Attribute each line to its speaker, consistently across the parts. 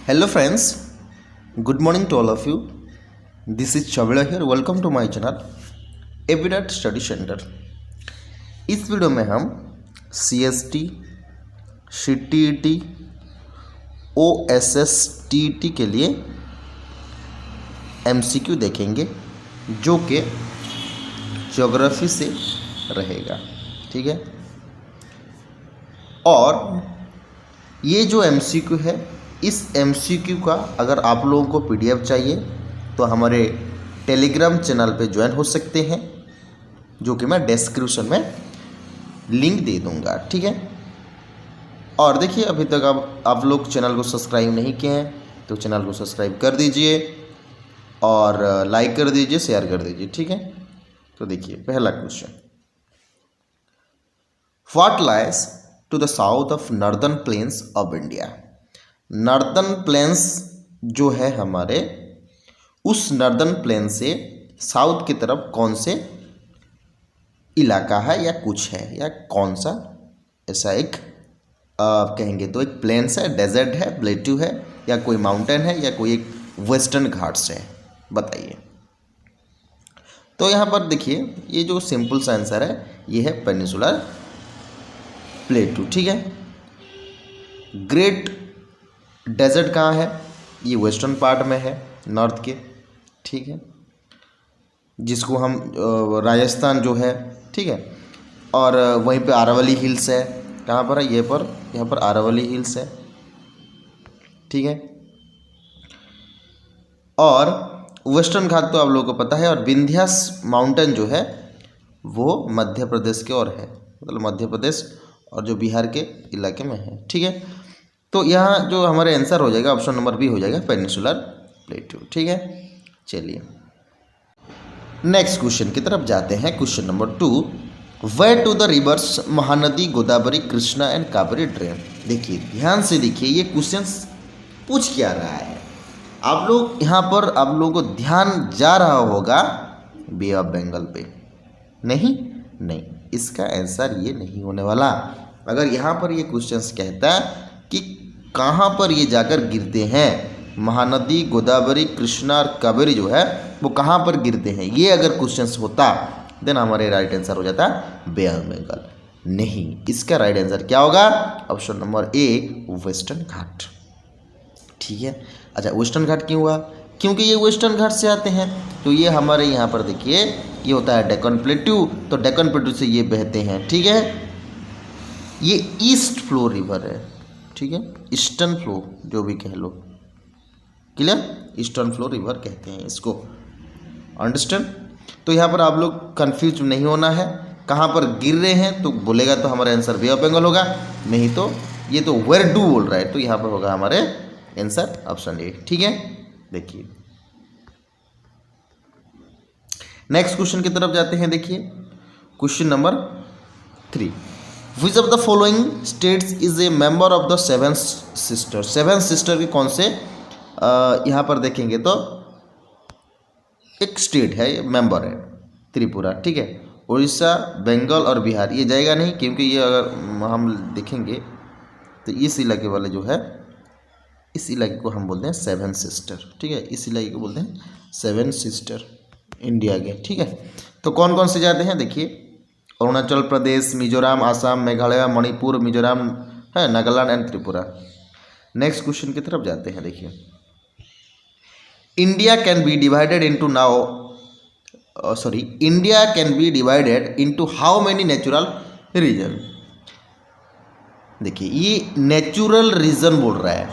Speaker 1: Hello friends, good morning to all of you. This is Chavila here. Welcome to my channel एविडेट study centre. इस video में हम CST, CTET, OSS TET के लिए MCQ देखेंगे जो कि ज्योग्राफी से रहेगा। ठीक है, और ये जो MCQ है, इस MCQ का अगर आप लोगों को PDF चाहिए तो हमारे टेलीग्राम चैनल पे ज्वाइन हो सकते हैं, जो कि मैं डिस्क्रिप्शन में लिंक दे दूंगा। ठीक है, और देखिए अभी तक आप लोग चैनल को सब्सक्राइब नहीं किए हैं तो चैनल को सब्सक्राइब कर दीजिए और लाइक कर दीजिए, शेयर कर दीजिए। ठीक है, तो देखिए पहला question, what lies to the south of northern plains of India. Northern plains जो है हमारे, उस नॉर्दर्न प्लेन से साउथ की तरफ कौन से इलाका है या कुछ है या कौन सा ऐसा एक कहेंगे तो एक प्लेन्स है, डेजर्ट है, प्लेट्यू है, या कोई माउंटेन है, या कोई एक वेस्टर्न घाट्स है, बताइए। तो यहाँ पर देखिए ये जो सिंपल सा आंसर है ये है पेनिनसुलर प्लेट्यू। ठीक है, ग्रेट डेजर्ट कहाँ है? ये वेस्टर्न पार्ट में है, नॉर्थ के। ठीक है, जिसको हम राजस्थान जो है, ठीक है, और वहीं पे अरावली हिल्स है। कहाँ पर है? यहाँ पर अरावली हिल्स है। ठीक है, और वेस्टर्न घाट तो आप लोगों को पता है, और विंध्यास माउंटेन जो है वो मध्य प्रदेश के और है, मतलब मध्य प्रदेश और जो बिहार के इलाके में है। ठीक है, तो यहाँ जो हमारे आंसर हो जाएगा ऑप्शन नंबर बी हो जाएगा, पेनिनसुलर प्लेट्यू। ठीक है, चलिए नेक्स्ट क्वेश्चन की तरफ जाते हैं। Question number 2, where do the rivers Mahanadi, Godavari, Krishna and Kaveri drain. देखिए ध्यान से देखिए, ये क्वेश्चन पूछ क्या रहा है। आप लोग यहाँ पर आप लोगों को ध्यान जा रहा होगा बे ऑफ बंगाल पे। नहीं, इसका आंसर ये नहीं होने वाला। अगर यहाँ पर ये क्वेश्चन कहता है कि कहाँ पर ये जाकर गिरते हैं, महानदी, गोदावरी, कृष्णा और कावेरी जो है वो कहाँ पर गिरते हैं, ये अगर क्वेश्चन होता देन हमारे राइट आंसर हो जाता बे ऑफ बंगाल। नहीं, इसका राइट आंसर क्या होगा? ऑप्शन नंबर ए, वेस्टर्न घाट। ठीक है, अच्छा वेस्टर्न घाट क्यों हुआ? क्योंकि ये वेस्टर्न घाट से आते हैं। तो ये हमारे यहाँ पर देखिए ये होता है डेक्कन प्लेट्यू, तो डेक्कन प्लेट्यू से ये बहते हैं। ठीक है, ये ईस्ट फ्लो रिवर है। ठीक है, ईस्टर्न फ्लो जो भी कह लो, क्लियर, ईस्टर्न फ्लो रिवर कहते हैं इसको, अंडरस्टैंड। तो यहाँ पर आप लोग कंफ्यूज नहीं होना है, कहाँ पर गिर रहे हैं तो बोलेगा तो हमारा आंसर बे ऑफ बंगाल होगा, नहीं तो ये तो वेयर डू बोल रहा है, तो यहाँ पर होगा हमारे आंसर ऑप्शन ए। ठीक है, देखिए नेक्स्ट क्वेश्चन की तरफ जाते हैं। देखिए question number 3, which of the following states is a member of the seven sister. Seven sister के कौन से यहाँ पर देखेंगे तो एक स्टेट है, मेंबर है, त्रिपुरा। ठीक है, उड़ीसा, बंगाल और बिहार ये जाएगा नहीं, क्योंकि ये अगर हम देखेंगे तो इस इलाके वाले जो है, इस इलाके को हम बोलते हैं सेवन सिस्टर। ठीक है, इस इलाके को बोलते हैं सेवन सिस्टर इंडिया के। ठीक है, तो कौन कौन से जाते हैं देखिए, अरुणाचल प्रदेश, मिजोरम, आसाम, मेघालय, मणिपुर, मिजोरम है, Nagaland and Tripura. Next question की तरफ जाते हैं। देखिए India can be divided into how many natural region. देखिए ये नेचुरल रीजन बोल रहा है,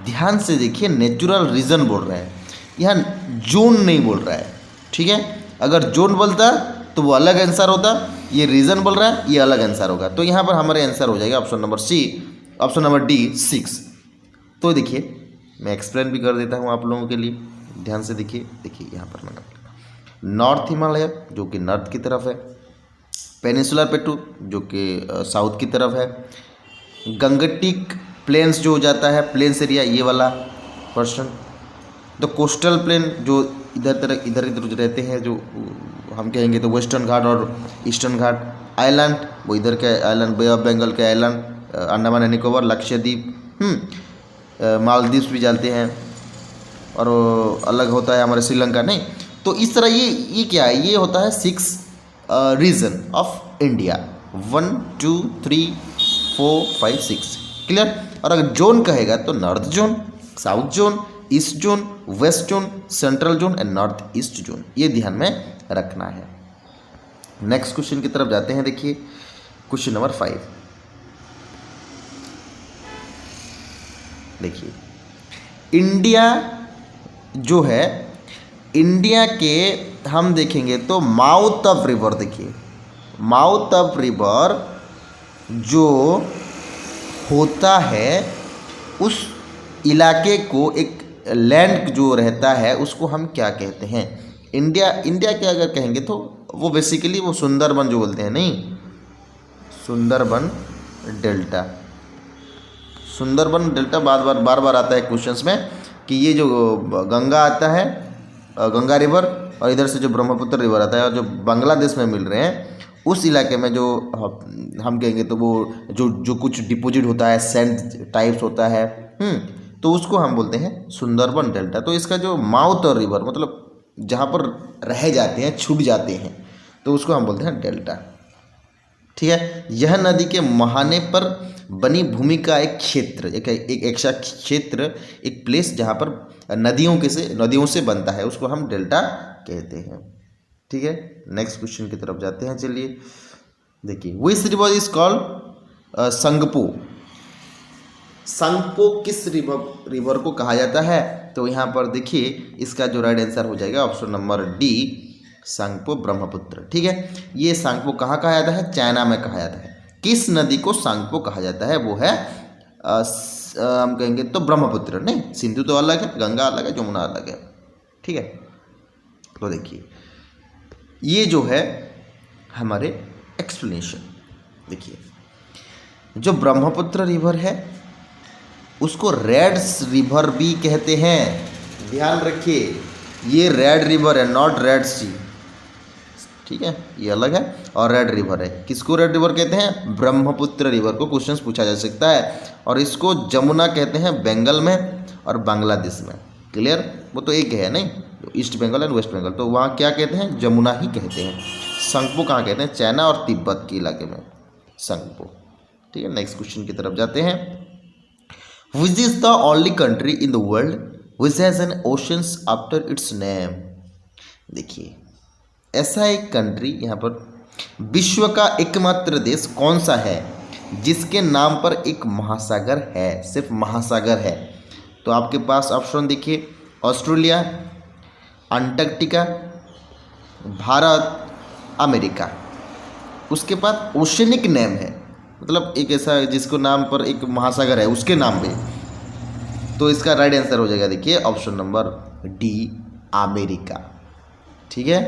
Speaker 1: ध्यान से देखिए, नेचुरल रीजन बोल रहा है, यहाँ जोन नहीं बोल रहा है। ठीक है, अगर जोन बोलता तो वो अलग आंसर होता, ये रीजन बोल रहा है, ये अलग आंसर होगा। तो यहाँ पर हमारे आंसर हो जाएगा option number C, option number D 6। तो देखिए मैं एक्सप्लेन भी कर देता हूँ आप लोगों के लिए, ध्यान से देखिए। यहाँ पर मैंने नॉर्थ हिमालय जो कि नॉर्थ की तरफ है, पेनिनसुलर प्लेट्यू जो कि साउथ की तरफ है, गंगटिक प्लेन्स जो हो जाता है प्लेन्स एरिया ये वाला पर्सन, तो कोस्टल प्लेन जो इधर जो रहते हैं, जो हम कहेंगे तो वेस्टर्न घाट और ईस्टर्न घाट, आइलैंड वो इधर के आइलैंड, बे ऑफ बंगाल के आइलैंड, अंडमान एंड निकोबार, लक्षद्वीप, मालदीव्स भी जाते हैं, और अलग होता है हमारे श्रीलंका, नहीं। तो इस तरह ये क्या है, ये होता है 6 रीजन ऑफ इंडिया, 1 2 3 4 5 6, क्लियर। और अगर जोन कहेगा तो north zone, south zone, east zone, west zone, central zone and north east zone, ये ध्यान में रखना है। नेक्स्ट क्वेश्चन की तरफ जाते हैं। देखिए क्वेश्चन नंबर 5, देखिए इंडिया जो है, इंडिया के हम देखेंगे तो माउथ ऑफ रिवर, देखिए माउथ ऑफ रिवर जो होता है उस इलाके को, एक लैंड जो रहता है उसको हम क्या कहते हैं। इंडिया के अगर कहेंगे तो वो बेसिकली वो सुंदरबन जो बोलते हैं, नहीं, सुंदरबन डेल्टा। सुंदरबन डेल्टा बार बार आता है क्वेश्चंस में कि ये जो गंगा आता है, गंगा रिवर, और इधर से जो ब्रह्मपुत्र रिवर आता है, और जो बांग्लादेश में मिल रहे हैं उस इलाके में जो हम कहेंगे तो वो जो कुछ डिपॉजिट होता है, सैंड टाइप्स होता है, तो उसको हम बोलते हैं सुंदरबन डेल्टा। तो इसका जो माउथ और रिवर मतलब जहाँ पर रह जाते हैं, छूट जाते हैं, तो उसको हम बोलते हैं डेल्टा, ठीक है। यह नदी के मुहाने पर बनी भूमि का एक क्षेत्र, एक ऐसा क्षेत्र, एक प्लेस जहाँ पर नदियों से बनता है, उसको हम डेल्टा कहते हैं, ठीक है। नेक्स्ट क्वेश्चन की तरफ जाते हैं। चलिए देखिए, which river is called Tsangpo. Tsangpo किस रिवर को कहा जाता है, तो यहाँ पर देखिए इसका जो राइट आंसर हो जाएगा option number D, Tsangpo Brahmaputra, ठीक है। ये सांगपो कहाँ कहा जाता है, चाइना में कहा जाता है। किस नदी को सांगपो कहा जाता है, वो है हम कहेंगे तो ब्रह्मपुत्र, नहीं, सिंधु तो अलग है, गंगा अलग है, जमुना अलग है, ठीक है। तो देखिए ये जो है हमारे एक्सप्लेनेशन, देखिए जो ब्रह्मपुत्र रिवर है उसको रेड रिवर भी कहते हैं, ध्यान रखिए, ये रेड रिवर है, नॉट रेड सी, ठीक है, ये अलग है, और रेड रिवर है। किसको रेड रिवर कहते हैं, ब्रह्मपुत्र रिवर को क्वेश्चंस पूछा जा सकता है। और इसको जमुना कहते हैं बंगाल में और बांग्लादेश में, क्लियर, वो तो एक है, नहीं, east Bengal and west Bengal, तो वहाँ क्या कहते हैं, जमुना ही कहते हैं। संगपो कहाँ कहते हैं, चाइना और तिब्बत के इलाके में संगपो, ठीक है। नेक्स्ट क्वेश्चन की तरफ जाते हैं। Which is the only country in the world which has an oceans after it's name. देखिए ऐसा एक कंट्री, यहाँ पर विश्व का एकमात्र देश कौन सा है जिसके नाम पर एक महासागर है, सिर्फ महासागर है। तो आपके पास ऑप्शन देखिए, ऑस्ट्रेलिया, अंटार्कटिका, भारत, अमेरिका। उसके बाद ओशनिक नेम है, मतलब एक ऐसा जिसको नाम पर एक महासागर है उसके नाम पे। तो इसका राइट आंसर हो जाएगा, देखिए ऑप्शन नंबर डी, अमेरिका, ठीक है।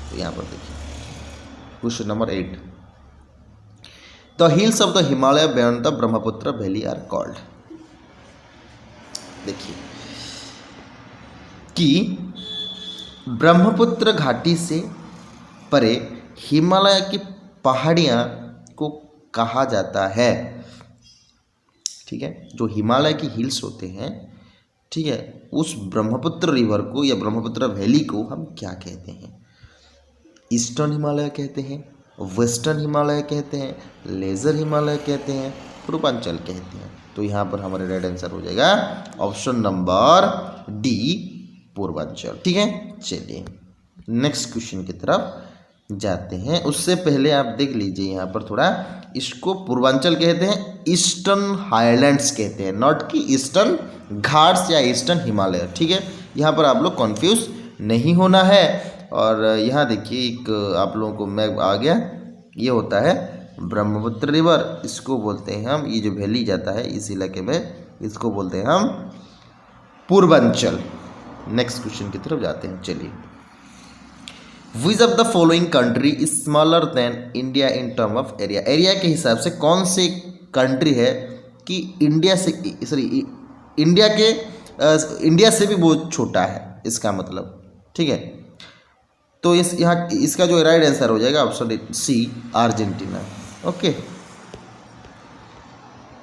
Speaker 1: तो यहाँ पर देखिए question number 8, the hills of the Himalaya beyond the Brahmaputra valley are called. देखिए कि ब्रह्मपुत्र घाटी से परे हिमालय की पहाड़ियाँ को कहा जाता है, ठीक है। जो हिमालय की हिल्स होते हैं, ठीक है, उस ब्रह्मपुत्र रिवर को या ब्रह्मपुत्र वैली को हम क्या कहते हैं, ईस्टर्न हिमालय कहते हैं, वेस्टर्न हिमालय कहते हैं, लेजर हिमालय कहते हैं, पूर्वांचल कहते हैं। तो यहाँ पर हमारे राइट आंसर हो जाएगा ऑप्शन नंबर डी, पूर्वांचल, ठीक है। चलिए नेक्स्ट क्वेश्चन की तरफ जाते हैं। उससे पहले आप देख लीजिए यहाँ पर थोड़ा, इसको पूर्वांचल कहते हैं, ईस्टर्न हाईलैंड्स कहते हैं, नॉट कि ईस्टर्न घाट्स या ईस्टर्न हिमालय, ठीक है। यहाँ पर आप लोग कंफ्यूज नहीं होना है। और यहाँ देखिए एक आप लोगों को मैप आ गया, ये होता है ब्रह्मपुत्र रिवर, इसको बोलते हैं हम, ये जो वैली जाता है इस इलाके में, इसको बोलते हैं हम पूर्वांचल। नेक्स्ट क्वेश्चन की तरफ जाते हैं। चलिए, which of the following country is smaller than India in term of area. Area के हिसाब से कौन सी कंट्री है कि इंडिया से, सॉरी इंडिया से भी बहुत छोटा है, इसका मतलब, ठीक है। तो यहाँ इसका जो राइट आंसर हो जाएगा ऑप्शन सी, अर्जेंटीना, ओके।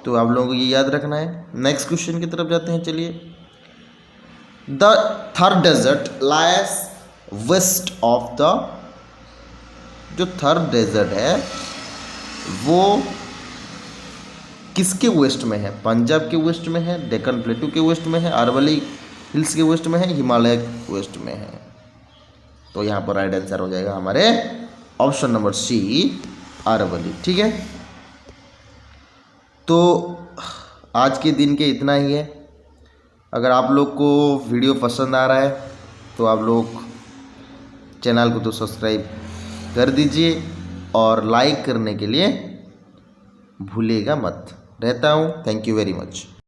Speaker 1: तो आप लोगों को ये याद रखना है। नेक्स्ट क्वेश्चन की तरफ जाते हैं, चलिए। The Thar desert lies west of the, जो थर डेजर्ट है वो किसके वेस्ट में है? पंजाब के वेस्ट में है, डेक्कन प्लेटू के वेस्ट में है, अरवली हिल्स के वेस्ट में है, हिमालय के वेस्ट में है। तो यहाँ पर राइट आंसर हो जाएगा हमारे ऑप्शन नंबर सी, अरवली। ठीक है, तो आज के दिन के इतना ही है। अगर आप लोग को वीडियो पसंद आ रहा है तो आप लोग चैनल को तो सब्सक्राइब कर दीजिए और लाइक करने के लिए भूलिएगा मत। रहता हूँ, थैंक यू वेरी मच।